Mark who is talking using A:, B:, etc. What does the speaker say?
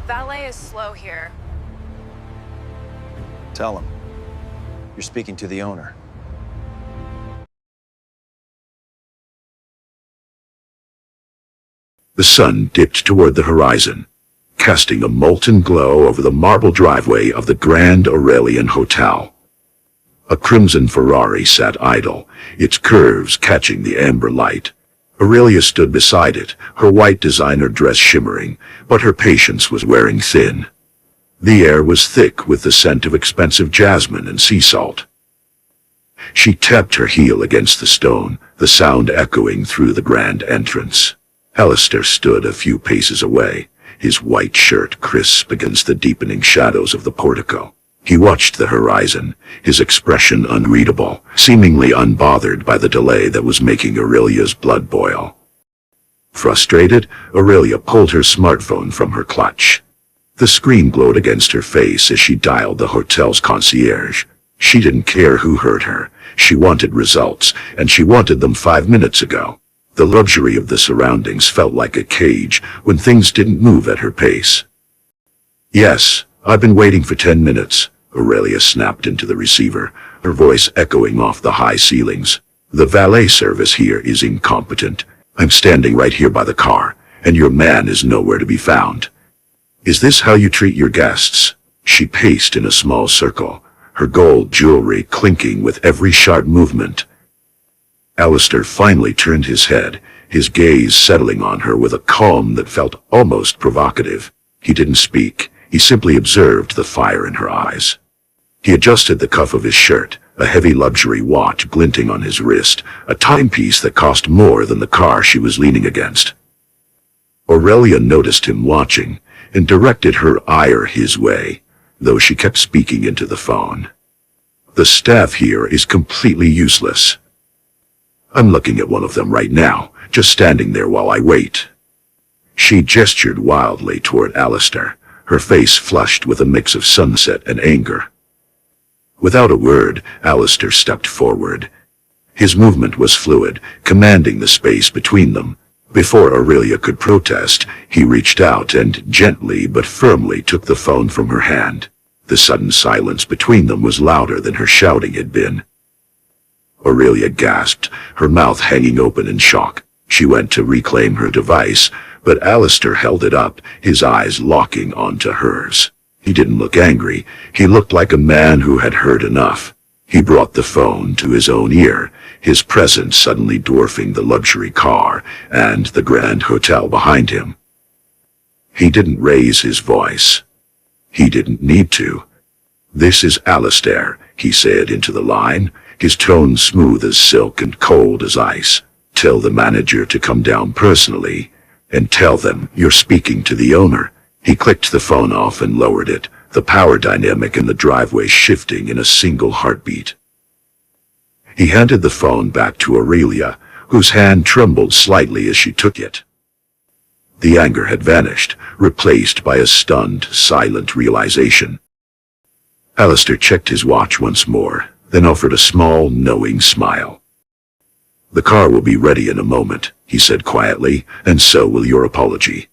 A: Valet is slow here.
B: Tell him. You're speaking to the owner.
C: The sun dipped toward the horizon, casting a molten glow over the marble driveway of the Grand Aurelian Hotel. A crimson Ferrari sat idle, its curves catching the amber light. Aurelia stood beside it, her white designer dress shimmering, but her patience was wearing thin. The air was thick with the scent of expensive jasmine and sea salt. She tapped her heel against the stone, the sound echoing through the grand entrance. Alistair stood a few paces away, his white shirt crisp against the deepening shadows of the portico. He watched the horizon, his expression unreadable, seemingly unbothered by the delay that was making Aurelia's blood boil. Frustrated, Aurelia pulled her smartphone from her clutch. The screen glowed against her face as she dialed the hotel's concierge. She didn't care who hurt her. She wanted results, and she wanted them 5 minutes ago. The luxury of the surroundings felt like a cage when things didn't move at her pace. "Yes, I've been waiting for 10 minutes, Aurelia snapped into the receiver, her voice echoing off the high ceilings. "The valet service here is incompetent. I'm standing right here by the car, and your man is nowhere to be found. Is this how you treat your guests?" She paced in a small circle, her gold jewelry clinking with every sharp movement. Alistair finally turned his head, his gaze settling on her with a calm that felt almost provocative. He didn't speak, he simply observed the fire in her eyes. He adjusted the cuff of his shirt, a heavy luxury watch glinting on his wrist, a timepiece that cost more than the car she was leaning against. Aurelia noticed him watching, and directed her ire his way, though she kept speaking into the phone. "The staff here is completely useless. I'm looking at one of them right now, just standing there while I wait." She gestured wildly toward Alistair, her face flushed with a mix of sunset and anger. Without a word, Alistair stepped forward. His movement was fluid, commanding the space between them. Before Aurelia could protest, he reached out and gently but firmly took the phone from her hand. The sudden silence between them was louder than her shouting had been. Aurelia gasped, her mouth hanging open in shock. She went to reclaim her device, but Alistair held it up, his eyes locking onto hers. He didn't look angry, he looked like a man who had heard enough. He brought the phone to his own ear, his presence suddenly dwarfing the luxury car and the grand hotel behind him. He didn't raise his voice. He didn't need to. "This is Alistair," he said into the line, his tone smooth as silk and cold as ice. "Tell the manager to come down personally, and tell them you're speaking to the owner." He clicked the phone off and lowered it, the power dynamic in the driveway shifting in a single heartbeat. He handed the phone back to Aurelia, whose hand trembled slightly as she took it. The anger had vanished, replaced by a stunned, silent realization. Alistair checked his watch once more, then offered a small, knowing smile. "The car will be ready in a moment," he said quietly, "and so will your apology."